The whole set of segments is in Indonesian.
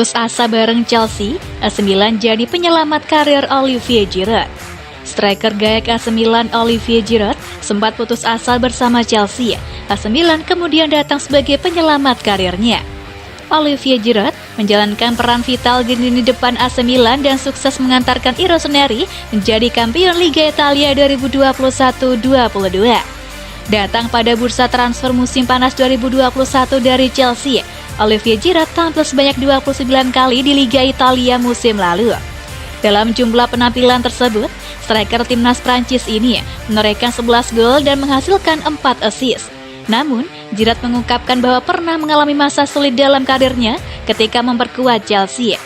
Putus asa bareng Chelsea, AC Milan jadi penyelamat karir Olivier Giroud. Striker gaya AC Milan Olivier Giroud sempat putus asa bersama Chelsea. AC Milan kemudian datang sebagai penyelamat karirnya. Olivier Giroud menjalankan peran vital di lini depan AC Milan dan sukses mengantarkan I Rossoneri menjadi kampion Liga Italia 2021-22. Datang pada bursa transfer musim panas 2021 dari Chelsea, Olivier Giroud tampil sebanyak 29 kali di Liga Italia musim lalu. Dalam jumlah penampilan tersebut, striker timnas Prancis ini menorehkan 11 gol dan menghasilkan 4 assist. Namun, Giroud mengungkapkan bahwa pernah mengalami masa sulit dalam karirnya ketika memperkuat Chelsea.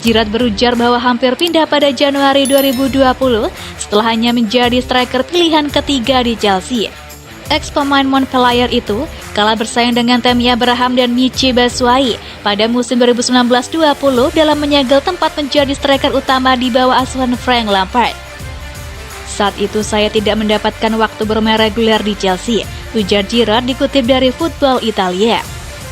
Giroud berujar bahwa hampir pindah pada Januari 2020 setelah hanya menjadi striker pilihan ketiga di Chelsea. Ex-pemain Montpellier itu kalah bersaing dengan Tammy Abraham dan Michy Batshuayi pada musim 2019-20 dalam menyegel tempat menjadi striker utama di bawah asuhan Frank Lampard. Saat itu saya tidak mendapatkan waktu bermain reguler di Chelsea, ujar Giroud dikutip dari Football Italia.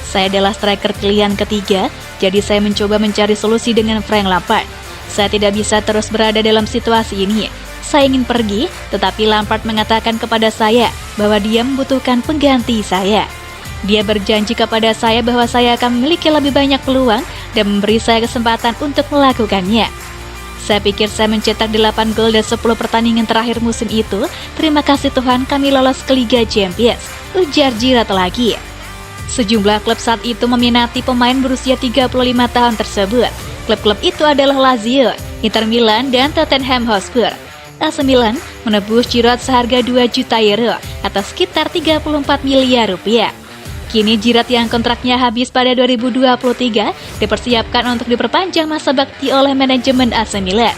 Saya adalah striker pilihan ketiga, jadi saya mencoba mencari solusi dengan Frank Lampard. Saya tidak bisa terus berada dalam situasi ini. Saya ingin pergi, tetapi Lampard mengatakan kepada saya bahwa dia membutuhkan pengganti saya. Dia berjanji kepada saya bahwa saya akan memiliki lebih banyak peluang dan memberi saya kesempatan untuk melakukannya. Saya pikir saya mencetak 8 gol dan 10 pertandingan terakhir musim itu. Terima kasih Tuhan kami lolos ke Liga Champions, ujar Giroud lagi. Sejumlah klub saat itu meminati pemain berusia 35 tahun tersebut. Klub-klub itu adalah Lazio, Inter Milan, dan Tottenham Hotspur. AC Milan menebus Giroud seharga 2 juta euro atau sekitar 34 miliar rupiah. Kini Giroud yang kontraknya habis pada 2023 dipersiapkan untuk diperpanjang masa bakti oleh manajemen AC Milan.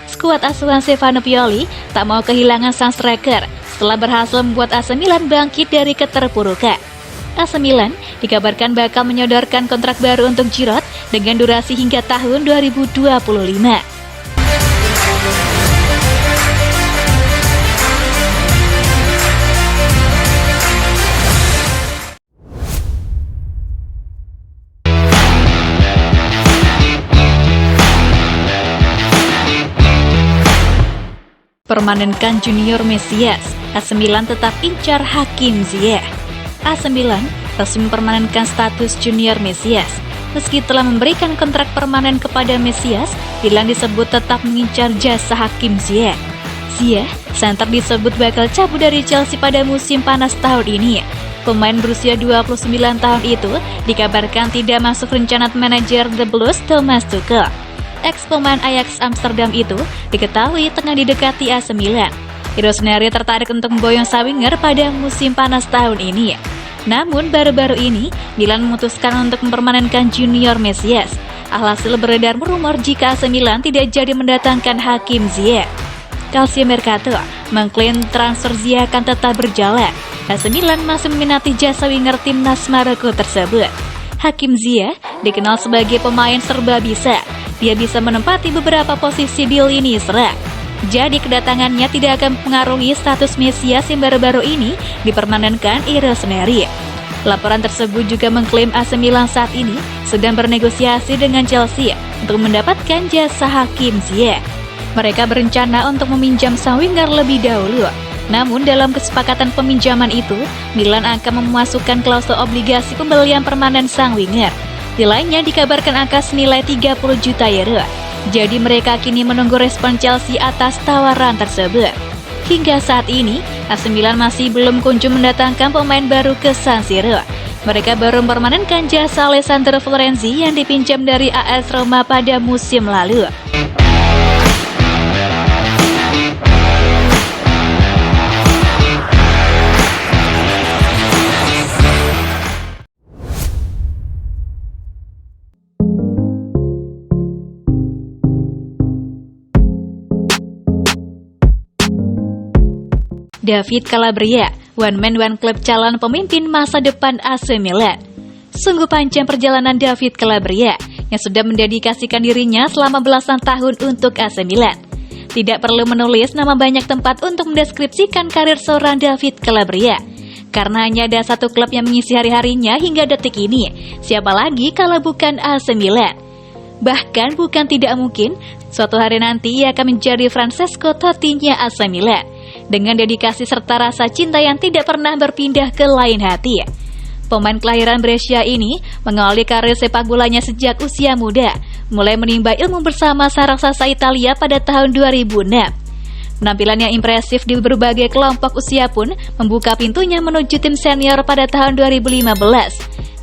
Skuad asuhan Stefano Pioli tak mau kehilangan sang striker setelah berhasil membuat AC Milan bangkit dari keterpurukan. AC Milan dikabarkan bakal menyodorkan kontrak baru untuk Giroud dengan durasi hingga tahun 2025. Permanenkan Junior Mesias, AC Milan tetap incar Hakim Ziyech. AC Milan resmi mempermanenkan status Junior Mesias. Meski telah memberikan kontrak permanen kepada Mesias, Milan disebut tetap mengincar jasa Hakim Ziyech. Ziyech, center disebut bakal cabut dari Chelsea pada musim panas tahun ini. Pemain berusia 29 tahun itu dikabarkan tidak masuk rencana manajer The Blues Thomas Tuchel. Ex-pemain Ajax Amsterdam itu diketahui tengah didekati AC Milan. I Rossoneri tertarik untuk memboyong sang winger pada musim panas tahun ini. Namun baru-baru ini Milan memutuskan untuk mempermanenkan Junior Mesias. Alhasil beredar rumor jika AC Milan tidak jadi mendatangkan Hakim Ziyech. Calcio Mercato mengklaim transfer Ziyech akan tetap berjalan. AC Milan masih meminati jasa winger timnas Maroko tersebut. Hakim Ziyech dikenal sebagai pemain serba bisa. Dia bisa menempati beberapa posisi di lini serang. Jadi kedatangannya tidak akan mempengaruhi status Mesias yang baru-baru ini dipermanenkan I Rossoneri. Laporan tersebut juga mengklaim AC Milan saat ini sedang bernegosiasi dengan Chelsea untuk mendapatkan jasa Hakim Ziyech. Mereka berencana untuk meminjam sang winger lebih dahulu. Namun dalam kesepakatan peminjaman itu, Milan akan memasukkan klausul obligasi pembelian permanen sang winger. Nilainya dikabarkan angka senilai 30 juta euro. Jadi mereka kini menunggu respon Chelsea atas tawaran tersebut. Hingga saat ini, AC Milan masih belum kunjung mendatangkan pemain baru ke San Siro. Mereka baru mempermanenkan jasa Alessandro Florenzi yang dipinjam dari AS Roma pada musim lalu. David Calabria, one man one club calon pemimpin masa depan AC Milan. Sungguh panjang perjalanan David Calabria yang sudah mendedikasikan dirinya selama belasan tahun untuk AC Milan. Tidak perlu menulis nama banyak tempat untuk mendeskripsikan karir seorang David Calabria. Karena hanya ada satu klub yang mengisi hari-harinya hingga detik ini. Siapa lagi kalau bukan AC Milan? Bahkan bukan tidak mungkin, suatu hari nanti ia akan menjadi Francesco Totti-nya AC Milan, dengan dedikasi serta rasa cinta yang tidak pernah berpindah ke lain hati. Pemain kelahiran Brescia ini mengawali karir sepak bolanya sejak usia muda, mulai menimba ilmu bersama sang raksasa Italia pada tahun 2006. Penampilan yang impresif di berbagai kelompok usia pun membuka pintunya menuju tim senior pada tahun 2015.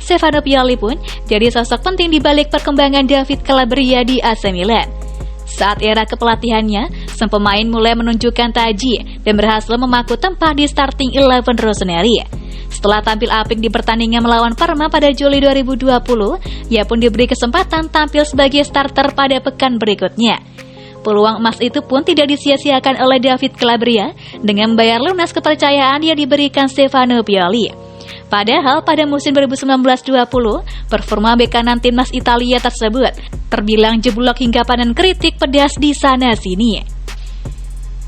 Stefano Pioli pun jadi sosok penting di balik perkembangan David Calabria di AC Milan. Saat era kepelatihannya, sang pemain mulai menunjukkan taji dan berhasil memaku tempat di starting 11 Rossoneri. Setelah tampil apik di pertandingan melawan Parma pada Juli 2020, ia pun diberi kesempatan tampil sebagai starter pada pekan berikutnya. Peluang emas itu pun tidak disia-siakan oleh David Calabria dengan membayar lunas kepercayaan yang diberikan Stefano Pioli. Padahal pada musim 2019-20, performa bek kanan timnas Italia tersebut terbilang jeblok hingga panen kritik pedas di sana-sini.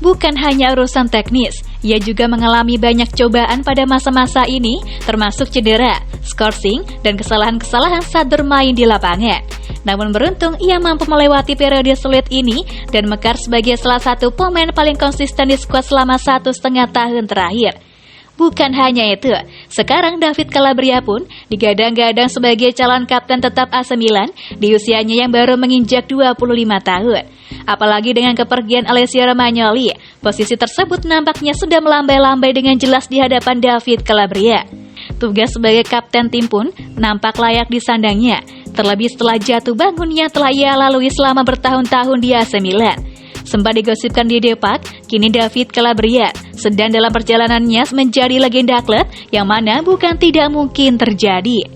Bukan hanya urusan teknis, ia juga mengalami banyak cobaan pada masa-masa ini, termasuk cedera, skorsing, dan kesalahan-kesalahan saat bermain di lapangan. Namun beruntung ia mampu melewati periode sulit ini dan mekar sebagai salah satu pemain paling konsisten di skuad selama 1,5 tahun terakhir. Bukan hanya itu, sekarang David Calabria pun digadang-gadang sebagai calon kapten tetap AC Milan di usianya yang baru menginjak 25 tahun. Apalagi dengan kepergian Alessio Romagnoli, posisi tersebut nampaknya sudah melambai-lambai dengan jelas di hadapan David Calabria. Tugas sebagai kapten tim pun nampak layak disandangnya, terlebih setelah jatuh bangun yang telah ia lalui selama bertahun-tahun di AC Milan. Sempat digosipkan di Depak, kini David Calabria sedang dalam perjalanannya menjadi legenda klub yang mana bukan tidak mungkin terjadi.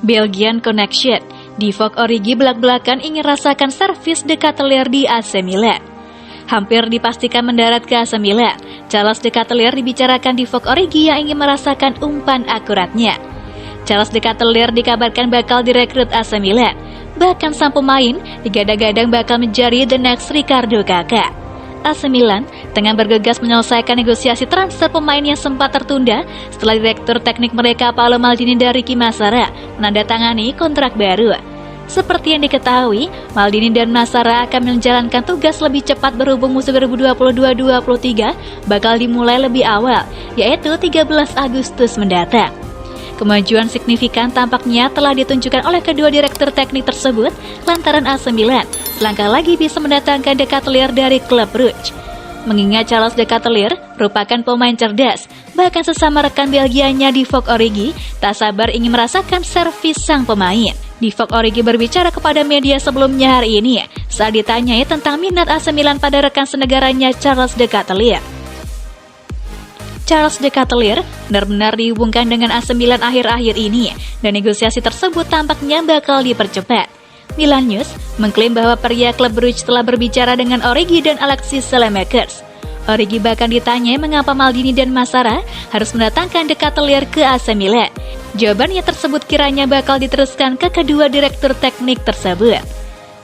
Belgian Connection, Divock Origi belak-belakan ingin rasakan servis De Ketelaere di AC Milan. Hampir dipastikan mendarat ke AC Milan, Charles De Ketelaere dibicarakan Divock Origi yang ingin merasakan umpan akuratnya. Charles De Ketelaere dikabarkan bakal direkrut AC Milan, bahkan sang pemain digadang-gadang bakal menjadi the next Ricardo Kakak. AC Milan tengah bergegas menyelesaikan negosiasi transfer pemain yang sempat tertunda setelah direktur teknik mereka Paolo Maldini dan Ricky Massara menandatangani kontrak baru. Seperti yang diketahui, Maldini dan Massara akan menjalankan tugas lebih cepat berhubung musim 2022-2023 bakal dimulai lebih awal, yaitu 13 Agustus mendatang. Kemajuan signifikan tampaknya telah ditunjukkan oleh kedua direktur teknik tersebut lantaran AC Milan selangkah lagi bisa mendatangkan De Ketelaere dari klub Brugge. Mengingat Charles De Ketelaere merupakan pemain cerdas, bahkan sesama rekan Belgianya Divock Origi tak sabar ingin merasakan servis sang pemain. Divock Origi berbicara kepada media sebelumnya hari ini saat ditanyai tentang minat AC Milan pada rekan senegaranya Charles De Ketelaere. Charles De Ketelaere benar-benar dihubungkan dengan AC Milan akhir-akhir ini dan negosiasi tersebut tampaknya bakal dipercepat. Milan News mengklaim bahwa pria klub Brugge telah berbicara dengan Origi dan Alexis Saelemaekers. Origi bahkan ditanyai mengapa Maldini dan Massara harus mendatangkan De Ketelaere ke AC Milan. Jawabannya tersebut kiranya bakal diteruskan ke kedua direktur teknik tersebut.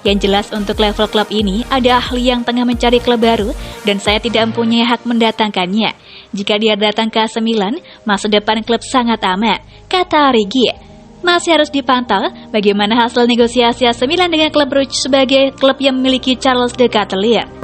Yang jelas untuk level klub ini ada ahli yang tengah mencari klub baru dan saya tidak mempunyai hak mendatangkannya. Jika dia datang ke AC Milan, masa depan klub sangat aman, kata Origi. Masih harus dipantau bagaimana hasil negosiasi AC Milan dengan klub Brugge sebagai klub yang memiliki Charles De Ketelaere.